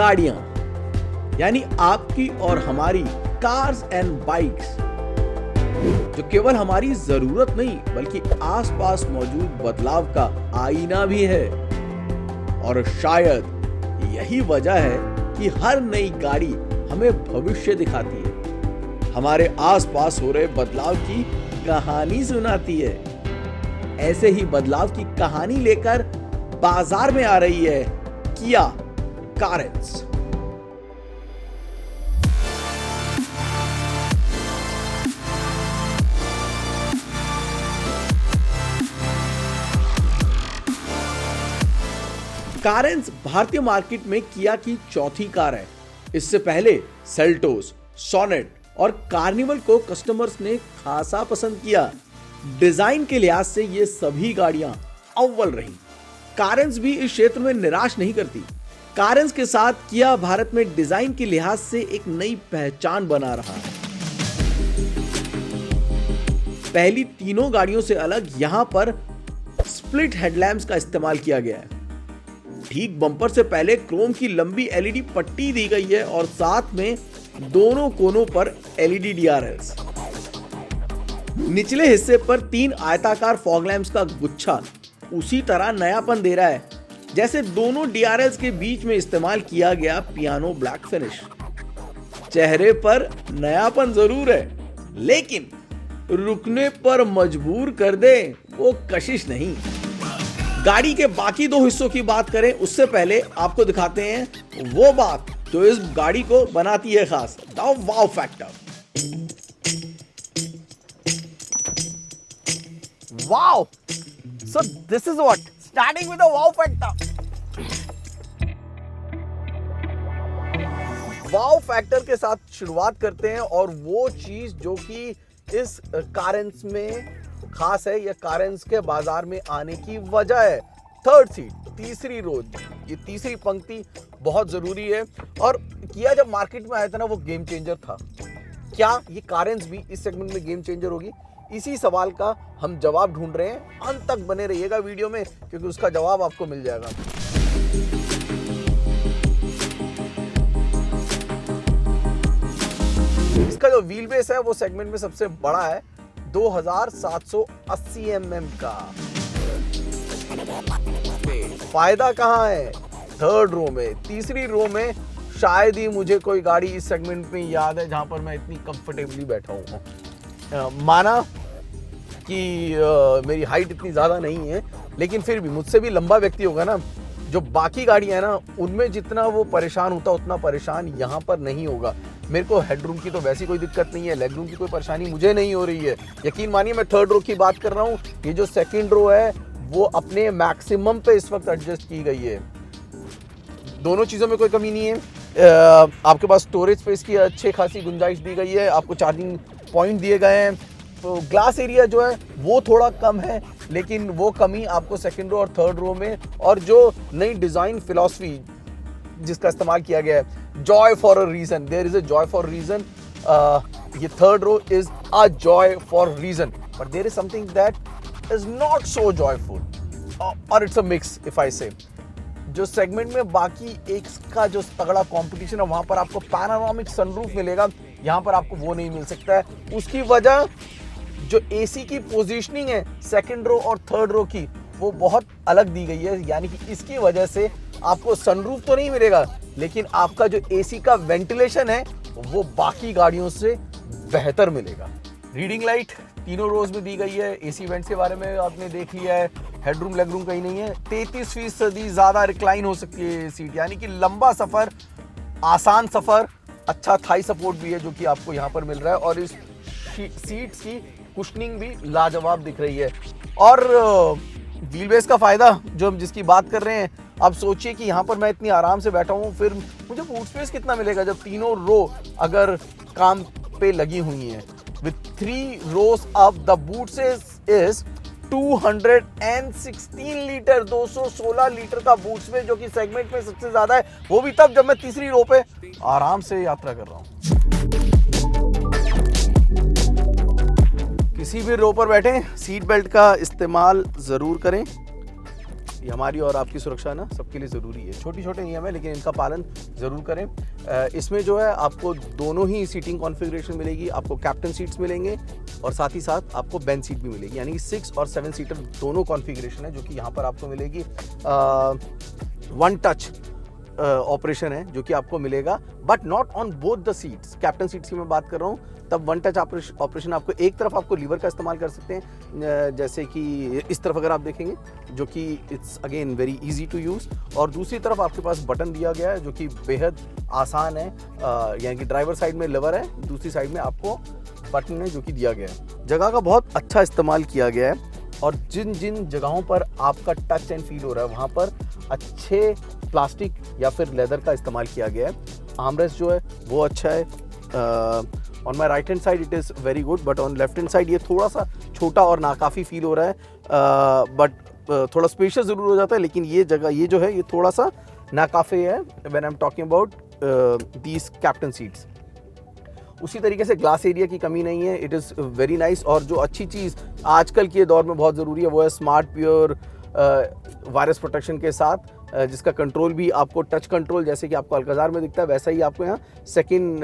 गाड़ियां, यानी आपकी और हमारी कार्स एंड बाइक्स, जो केवल हमारी जरूरत नहीं बल्कि आसपास मौजूद बदलाव का आईना भी है। और शायद यही वजह है कि हर नई गाड़ी हमें भविष्य दिखाती है, हमारे आसपास हो रहे बदलाव की कहानी सुनाती है। ऐसे ही बदलाव की कहानी लेकर बाजार में आ रही है किया कारेंस। कारेंस भारतीय मार्केट में किया की चौथी कार है। इससे पहले सेल्टोस, सोनेट और कार्निवल को कस्टमर्स ने खासा पसंद किया। डिजाइन के लिहाज से ये सभी गाड़ियां अव्वल रही। कारेंस भी इस क्षेत्र में निराश नहीं करती। कारेंस के साथ किया भारत में डिजाइन के लिहाज से एक नई पहचान बना रहा है। पहली तीनों गाड़ियों से अलग यहां पर स्प्लिट हेडलैम्प्स का इस्तेमाल किया गया है। ठीक बम्पर से पहले क्रोम की लंबी एलईडी पट्टी दी गई है और साथ में दोनों कोनों पर एलईडी डीआरएल्स। निचले हिस्से पर 3 आयताकार फॉग लैंप्स का गुच्छा उसी तरह नयापन दे रहा है जैसे दोनों डीआरएल्स के बीच में इस्तेमाल किया गया पियानो ब्लैक फिनिश। चेहरे पर नयापन जरूर है, लेकिन रुकने पर मजबूर कर दे वो कशिश नहीं। गाड़ी के बाकी 2 हिस्सों की बात करें उससे पहले आपको दिखाते हैं वो बात जो इस गाड़ी को बनाती है खास, the wow factor. Wow! So this is what? Starting with a wow factor. Wow factor के साथ शुरुआत करते हैं और वो चीज जो कि इस कारेंस में खास है या कारेंस के बाजार में आने की वजह है। थर्ड सीट, तीसरी रो, ये तीसरी पंक्ति बहुत जरूरी है। और किया जब मार्केट में आया था ना वो गेम चेंजर था। क्या ये कारेंस भी इस सेगमेंट में गेम चेंजर होगी? इसी सवाल का हम जवाब ढूंढ रहे हैं। अंत तक बने रहिएगा वीडियो में क्योंकि उसका जवाब आपको मिल जाएगा। इसका जो व्हील बेस है वो सेगमेंट में सबसे बड़ा है, 2780 mm का। फायदा कहां है? थर्ड रो में, तीसरी रो में शायद ही मुझे कोई गाड़ी इस सेगमेंट में याद है जहां पर मैं इतनी कंफर्टेबली बैठा हूं। माना कि मेरी हाइट इतनी ज़्यादा नहीं है, लेकिन फिर भी मुझसे भी लंबा व्यक्ति होगा ना, जो बाकी गाड़ियाँ हैं ना उनमें जितना वो परेशान होता उतना परेशान यहाँ पर नहीं होगा। मेरे को हेडरूम की तो वैसी कोई दिक्कत नहीं है, लेग रूम की कोई परेशानी मुझे नहीं हो रही है। यकीन मानिए मैं थर्ड रो की बात कर रहा हूँ। ये जो सेकेंड रो है वो अपने मैक्सिमम पे इस वक्त एडजस्ट की गई है। दोनों चीज़ों में कोई कमी नहीं है। आपके पास स्टोरेज स्पेस की अच्छी खासी गुंजाइश दी गई है, आपको चार्जिंग पॉइंट दिए गए हैं। तो ग्लास एरिया जो है वो थोड़ा कम है, लेकिन वो कमी आपको सेकंड रो और थर्ड रो में, और जो नई डिज़ाइन फिलॉसफी जिसका इस्तेमाल किया गया है, joy for a reason, there is a joy for reason. ये third row is a joy for reason, but there is something that is not so joyful, और it's a mix if I say. जो segment में बाकी एक का जो तगड़ा competition है वहां पर आपको पैनोरामिक सनरूफ मिलेगा, यहाँ पर आपको वो नहीं मिल सकता है। उसकी वजह जो एसी की पोजीशनिंग है सेकंड रो और थर्ड रो की वो बहुत अलग दी गई है, यानी कि इसकी वजह से आपको सनरूफ तो नहीं मिलेगा, लेकिन आपका जो एसी का वेंटिलेशन है वो बाकी गाड़ियों से बेहतर मिलेगा। रीडिंग लाइट तीनों रोज में दी गई है। एसी वेंट्स के बारे में आपने देख लिया है। हेडरूम लेग रूम कहीं नहीं है। 33% ज्यादा रिक्लाइन हो सकती है सीट, यानी कि लंबा सफर, आसान सफर, अच्छा थाई सपोर्ट भी है जो कि आपको यहाँ पर मिल रहा है, और इस सीट्स की कुशनिंग भी लाजवाब दिख रही है। और व्हील बेस का फायदा जो हम जिसकी बात कर रहे हैं, आप सोचिए कि यहाँ पर मैं इतनी आराम से बैठा हूँ, फिर मुझे बूट स्पेस कितना मिलेगा जब तीनों रो अगर काम पे लगी हुई हैं। With 3 rows up, the boot space is 216 litre, 216 litre का बूट स्पेस जो कि सेगमेंट में सबसे ज्यादा है, वो भी तब जब मैं तीसरी रो पे आराम से यात्रा कर रहा हूँ। किसी भी रो पर बैठे सीट बेल्ट का इस्तेमाल जरूर करें। ये हमारी और आपकी सुरक्षा ना सबके लिए ज़रूरी है। छोटे छोटे नियम है लेकिन इनका पालन ज़रूर करें। इसमें जो है आपको दोनों ही सीटिंग कॉन्फ़िगरेशन मिलेगी। आपको कैप्टन सीट्स मिलेंगे और साथ ही साथ आपको बेंच सीट भी मिलेगी, यानी कि 6 और 7 सीटर दोनों कॉन्फ़िगरेशन है जो कि यहाँ पर आपको मिलेगी। वन टच ऑपरेशन है जो कि आपको मिलेगा, but not on both the seats. Captain seats की मैं बात कर रहा हूँ तब वन टच ऑपरेशन आपको एक तरफ आपको लीवर का इस्तेमाल कर सकते हैं, जैसे कि इस तरफ अगर आप देखेंगे जो कि it's again very easy to use, और दूसरी तरफ आपके पास बटन दिया गया है जो कि बेहद आसान है। यानी कि ड्राइवर साइड में लीवर है, दूसरी साइड में आपको बटन है जो कि दिया गया है। जगह का बहुत अच्छा इस्तेमाल किया गया है और जिन जिन जगहों पर आपका टच एंड फील हो रहा है वहाँ पर अच्छे प्लास्टिक या फिर लेदर का इस्तेमाल किया गया है। आर्मरेस्ट जो है वो अच्छा है। On my right hand side it is very good, but on left hand side ये थोड़ा सा छोटा और नाकाफ़ी फील हो रहा है, बट थोड़ा स्पेशियस ज़रूर हो जाता है। लेकिन ये जगह ये जो है ये थोड़ा सा नाकाफ़ी है when I am talking about these captain seats. उसी तरीके से ग्लास एरिया की कमी नहीं है, इट इज़ वेरी नाइस। और जो अच्छी चीज़ आजकल के दौर में बहुत ज़रूरी है वो है स्मार्ट प्योर वायरस प्रोटेक्शन के साथ, जिसका कंट्रोल भी आपको टच कंट्रोल जैसे कि आपको अल्काजार में दिखता है वैसा ही आपको यहाँ सेकंड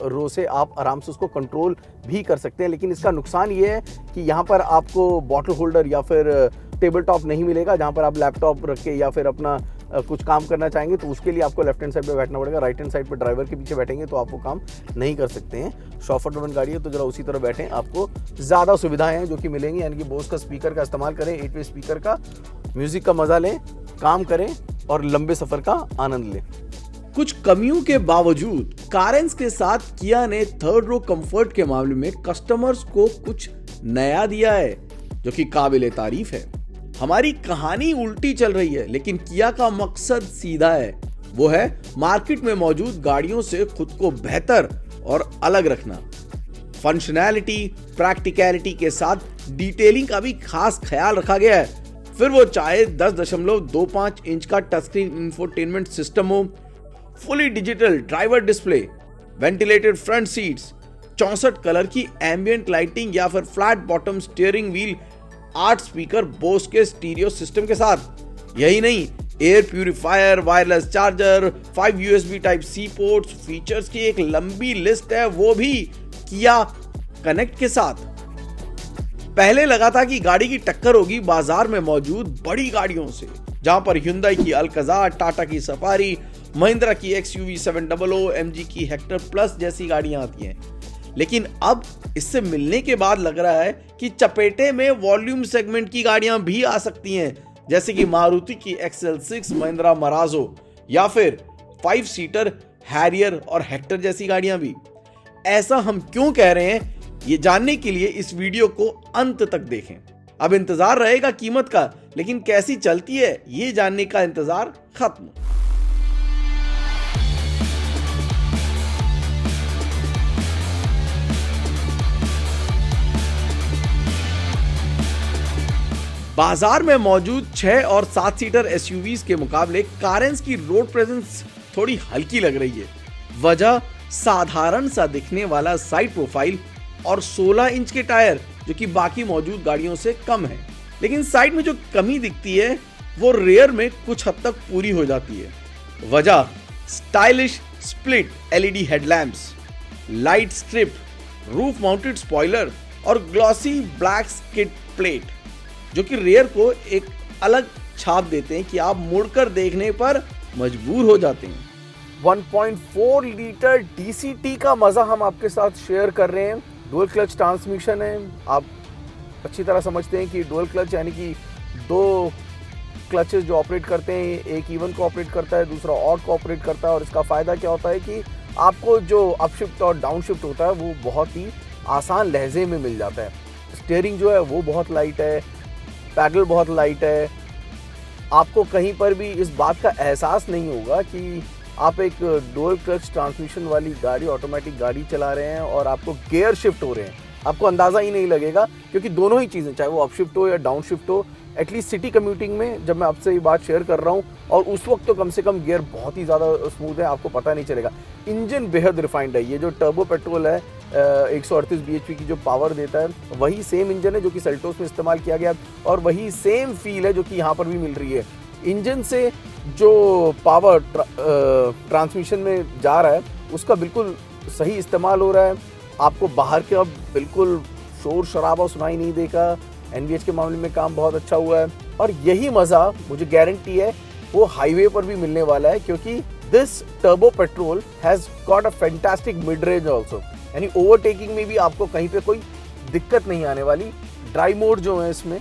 रो से आप आराम से उसको कंट्रोल भी कर सकते हैं। लेकिन इसका नुकसान ये है कि यहाँ पर आपको बॉटल होल्डर या फिर टेबल टॉप नहीं मिलेगा, जहाँ पर आप लैपटॉप रख के या फिर अपना कुछ काम करना चाहेंगे तो उसके लिए आपको लेफ्ट हैंड साइड पे बैठना पड़ेगा। राइट हैंड साइड पे ड्राइवर के पीछे बैठेंगे तो आप वो काम नहीं कर सकते हैं। शॉफर ड्रिवन गाड़ी है तो जरा उसी तरह बैठें, आपको ज़्यादा सुविधाएं हैं जो कि मिलेंगी। यानी कि बोस का स्पीकर का इस्तेमाल करें, 8 वे स्पीकर का, म्यूज़िक का मज़ा लें, काम करें और लंबे सफ़र का आनंद लें। कुछ कमियों के बावजूद कारेंस के साथ किया ने थर्ड रो कंफर्ट के मामले में कस्टमर्स को कुछ नया दिया है जो कि काबिले तारीफ है। हमारी कहानी उल्टी चल रही है लेकिन किया का मकसद सीधा है, वो है मार्केट में मौजूद गाड़ियों से खुद को बेहतर और अलग रखना। फंक्शनैलिटी, प्रैक्टिकलिटी के साथ डिटेलिंग का भी खास ख्याल रखा गया है। फिर वो चाहे 10.25 इंच का टच स्क्रीन इंफोटेनमेंट सिस्टम हो, fully digital driver display, ventilated front seats, 64 colour की एम्बियंट लाइटिंग या फिर flat bottom steering wheel, 8 speaker Bose के स्टीरियो सिस्टम के साथ। यही नहीं, air purifier, wireless charger, 5 USB type C ports, features की एक लंबी लिस्ट है वो भी किया कनेक्ट के साथ। पहले लगा था कि गाड़ी की टक्कर होगी बाजार में मौजूद बड़ी गाड़ियों से, जहां पर Hyundai की अल्काजार, टाटा की सफारी, महिंद्रा की XUV 700, MG की हेक्टर प्लस जैसी गाड़ियां आती हैं। लेकिन अब इससे मिलने के बाद लग रहा है कि चपेटे में वॉल्यूम सेगमेंट की गाड़ियां भी आ सकती हैं, जैसे कि मारुति की XL6, महिंद्रा मराजो या फिर 5 सीटर हैरियर और हेक्टर जैसी गाड़ियां भी। ऐसा हम क्यों कह रहे हैं ये जानने के लिए इस वीडियो को अंत तक देखें। अब इंतजार रहेगा कीमत का, लेकिन कैसी चलती है ये जानने का इंतजार खत्म। बाजार में मौजूद 6 और 7 सीटर SUVs के मुकाबले कारेंस की रोड प्रेजेंस थोड़ी हल्की लग रही है। वजह साधारण सा दिखने वाला साइड प्रोफाइल और 16 इंच के टायर जो कि बाकी मौजूद गाड़ियों से कम है। लेकिन साइड में जो कमी दिखती है वो रेयर में कुछ हद तक पूरी हो जाती है। वजह stylish split LED headlamps, light strip, roof mounted spoiler और ग्लॉसी ब्लैक स्किड प्लेट जो कि रेयर को एक अलग छाप देते हैं कि आप मुड़कर देखने पर मजबूर हो जाते हैं। 1.4 लीटर DCT का मज़ा हम आपके साथ शेयर कर रहे हैं। डुअल क्लच ट्रांसमिशन है, आप अच्छी तरह समझते हैं कि डुअल क्लच यानी कि 2 क्लचेस जो ऑपरेट करते हैं, एक इवन को ऑपरेट करता है, दूसरा ऑड को ऑपरेट करता है। और इसका फ़ायदा क्या होता है कि आपको जो अपशिफ्ट और डाउनशिफ्ट होता है वो बहुत ही आसान लहजे में मिल जाता है। स्टीयरिंग जो है वो बहुत लाइट है, पैडल बहुत लाइट है। आपको कहीं पर भी इस बात का एहसास नहीं होगा कि आप एक डुअल क्लच ट्रांसमिशन वाली गाड़ी, ऑटोमेटिक गाड़ी चला रहे हैं और आपको गियर शिफ्ट हो रहे हैं। आपको अंदाज़ा ही नहीं लगेगा क्योंकि दोनों ही चीज़ें, चाहे वो अपशिफ्ट हो या डाउन शिफ्ट हो, एटलीस्ट सिटी कम्यूटिंग में जब मैं आपसे ये बात शेयर कर रहा हूँ और उस वक्त तो कम से कम गियर बहुत ही ज़्यादा स्मूथ है, आपको पता नहीं चलेगा। इंजन बेहद रिफाइंड है। ये जो टर्बो पेट्रोल है 138 bhp की जो पावर देता है वही सेम इंजन है जो कि सेल्टोस में इस्तेमाल किया गया और वही सेम फील है जो कि यहाँ पर भी मिल रही है। इंजन से जो पावर ट्रांसमिशन में जा रहा है उसका बिल्कुल सही इस्तेमाल हो रहा है। आपको बाहर के अब बिल्कुल शोर शराबा सुनाई नहीं देगा। NVH के मामले में काम बहुत अच्छा हुआ है और यही मज़ा मुझे गारंटी है वो हाईवे पर भी मिलने वाला है, क्योंकि this turbo petrol has got a fantastic mid range also, यानी ओवरटेकिंग में भी आपको कहीं पे कोई दिक्कत नहीं आने वाली। ड्राई मोड जो है इसमें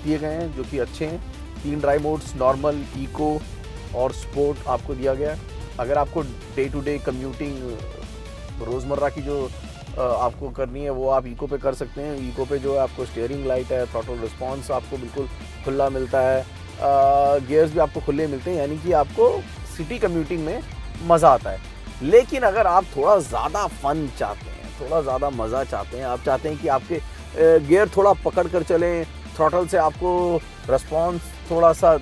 दिए गए हैं जो कि अच्छे हैं। 3 ड्राई मोड्स, नॉर्मल, इको और स्पोर्ट आपको दिया गया है। अगर आपको डे टू डे कम्यूटिंग रोज़मर्रा की जो आपको करनी है वो आप इको पे कर सकते हैं। इको पे जो है आपको स्टीयरिंग लाइट है, थ्रॉटल रिस्पॉन्स आपको बिल्कुल खुला मिलता है, गियर्स भी आपको खुले मिलते हैं, यानी कि आपको सिटी कम्यूटिंग में मज़ा आता है। लेकिन अगर आप थोड़ा ज़्यादा फन चाहते हैं, थोड़ा ज़्यादा मज़ा चाहते हैं, आप चाहते हैं कि आपके गियर थोड़ा पकड़ कर चलें, थ्रॉटल से आपको रिस्पॉन्स थोड़ा सा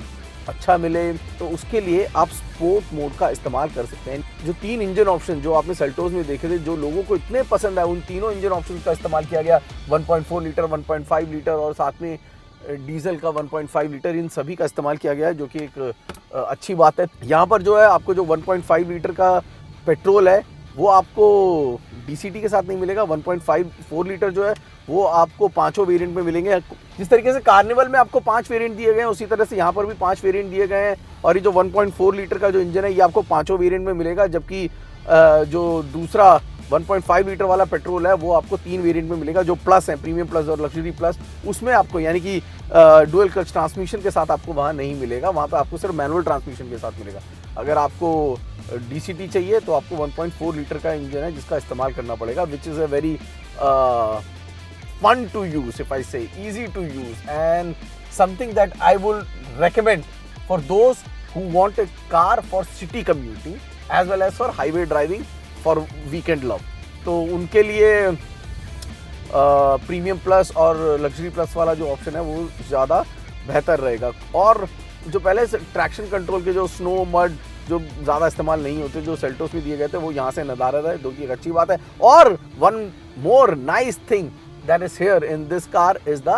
अच्छा मिले, तो उसके लिए आप स्पोर्ट मोड का इस्तेमाल कर सकते हैं। जो 3 इंजन ऑप्शन जो आपने सेल्टोस में देखे थे, जो लोगों को इतने पसंद आए, उन तीनों इंजन ऑप्शन का इस्तेमाल किया गया। 1.4 लीटर, 1.5 लीटर और साथ में डीजल का 1.5 लीटर, इन सभी का इस्तेमाल किया गया है, जो कि एक अच्छी बात है। यहाँ पर जो है आपको जो 1.5 लीटर का पेट्रोल है वो आपको DCT के साथ नहीं मिलेगा। 1.54 लीटर जो है वो आपको 5 वेरिएंट में मिलेंगे। जिस तरीके से कार्निवल में आपको 5 वेरिएंट दिए गए हैं, उसी तरह से यहाँ पर भी 5 वेरिएंट दिए गए हैं। और ये जो 1.4 लीटर का जो इंजन है ये आपको 5 वेरिएंट में मिलेगा, जबकि जो दूसरा 1.5 लीटर वाला पेट्रोल है वो आपको 3 वेरिएंट में मिलेगा। जो प्लस है, प्रीमियम प्लस और लग्जरी प्लस, उसमें आपको यानी कि डुअल क्लच ट्रांसमिशन के साथ आपको वहाँ नहीं मिलेगा, वहाँ पे आपको सिर्फ मैनुअल ट्रांसमिशन के साथ मिलेगा। अगर आपको DCT चाहिए तो आपको 1.4 लीटर का इंजन है जिसका इस्तेमाल करना पड़ेगा, which is a very fun to use, if I say, easy to use, and something that I will recommend for those who want a car for city commuting as well as for highway driving for weekend love. तो उनके लिए premium plus और luxury plus वाला जो option है वो ज़्यादा बेहतर रहेगा। और जो पहले ट्रैक्शन कंट्रोल के जो स्नो मड जो ज़्यादा इस्तेमाल नहीं होते, जो सेल्टोस में दिए गए थे, वो यहाँ से नदारद है, जो कि एक अच्छी बात है। और one more nice thing that is here in this car is the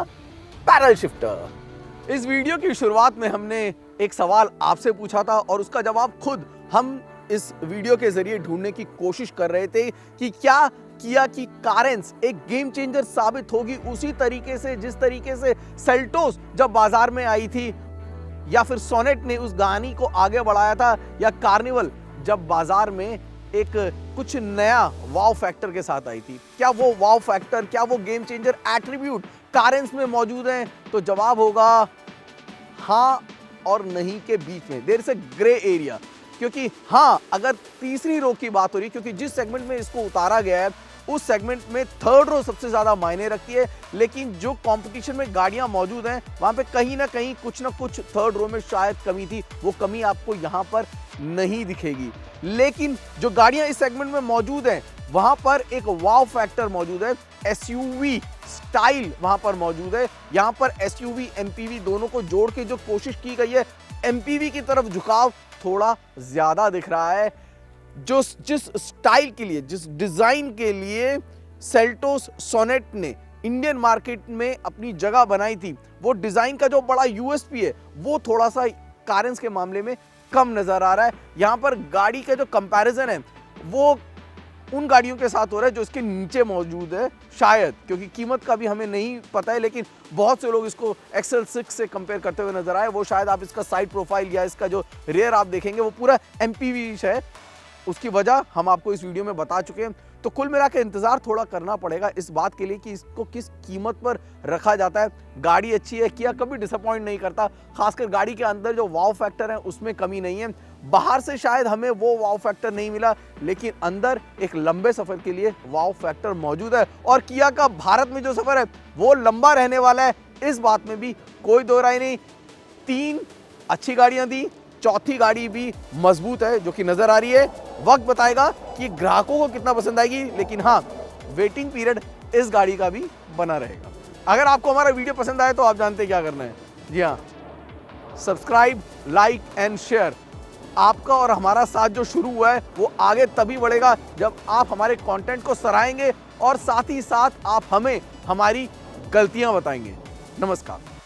pedal shifter. इस वीडियो की शुरुआत में हमने एक सवाल आपसे पूछा था और उसका जवाब खुद हम इस वीडियो के जरिए ढूंढने की कोशिश कर रहे थे कि क्या किया कि कारेंस एक गेम चेंजर साबित होगी उसी तरीके से जिस तरीके से सेल्टोस जब बाजार में आई थी, या फिर सोनेट ने उस कहानी को आगे बढ़ाया था, या कार्निवल जब बाजार में एक कुछ नया वाव फैक्टर के साथ आई थी। क्या वो वाव फैक्टर, क्या वो गेम चेंजर एट्रीब्यूट कारेंस में मौजूद हैं? तो जवाब होगा हाँ और नहीं के बीच में, there is a grey area. क्योंकि हाँ, अगर तीसरी रो की बात हो रही है, क्योंकि जिस सेगमेंट में इसको उतारा गया है उस सेगमेंट में थर्ड रो सबसे ज्यादा मायने रखती है, लेकिन जो कंपटीशन में गाड़ियां मौजूद हैं वहां पे कहीं ना कहीं कुछ ना कुछ थर्ड रो में शायद कमी थी, वो कमी आपको यहां पर नहीं दिखेगी। लेकिन जो गाड़ियां इस सेगमेंट में मौजूद हैं वहां पर एक वाव फैक्टर मौजूद है, SUV स्टाइल वहां पर मौजूद है। यहां पर SUV MPV दोनों को जोड़ के जो कोशिश की गई है, MPV की तरफ झुकाव थोड़ा ज्यादा दिख रहा है। जो जिस स्टाइल के लिए, जिस डिजाइन के लिए सेल्टोस सोनेट ने इंडियन मार्केट में अपनी जगह बनाई थी, वो डिजाइन का जो बड़ा USP है वो थोड़ा सा कारेंस के मामले में कम नजर आ रहा है। यहां पर गाड़ी का जो कंपैरिजन है वो उन गाड़ियों के साथ हो रहा है जो इसके नीचे मौजूद है, शायद, क्योंकि कीमत का भी हमें नहीं पता है, लेकिन बहुत से लोग इसको XL6 से कंपेयर करते हुए नजर आए। वो शायद आप इसका साइड प्रोफाइल या इसका जो रेयर आप देखेंगे वो पूरा MPV है, उसकी वजह हम आपको इस वीडियो में बता चुके हैं। तो कुल मिला के इंतजार थोड़ा करना पड़ेगा इस बात के लिए कि इसको किस कीमत पर रखा जाता है। गाड़ी अच्छी है, किया कभी डिसअपॉइंट नहीं करता, खासकर गाड़ी के अंदर जो वाव फैक्टर है उसमें कमी नहीं है। बाहर से शायद हमें वो वाव फैक्टर नहीं मिला, लेकिन अंदर एक लंबे सफर के लिए वाव फैक्टर मौजूद है। और किया का भारत में जो सफर है वो लंबा रहने वाला है, इस बात में भी कोई दो राय नहीं। 3 अच्छी गाड़ियां दी, चौथी गाड़ी भी मजबूत है जो कि नजर आ रही है। वक्त बताएगा कि ग्राहकों को कितना पसंद आएगी, लेकिन हाँ, वेटिंग पीरियड इस गाड़ी का भी बना रहेगा। अगर आपको हमारा वीडियो पसंद आए तो आप जानते हैं क्या करना है। जी हाँ, सब्सक्राइब, लाइक एंड शेयर। आपका और हमारा साथ जो शुरू हुआ है वो आगे तभी बढ़ेगा जब आप हमारे कंटेंट को सराहेंगे और साथ ही साथ आप हमें हमारी गलतियां बताएंगे। नमस्कार।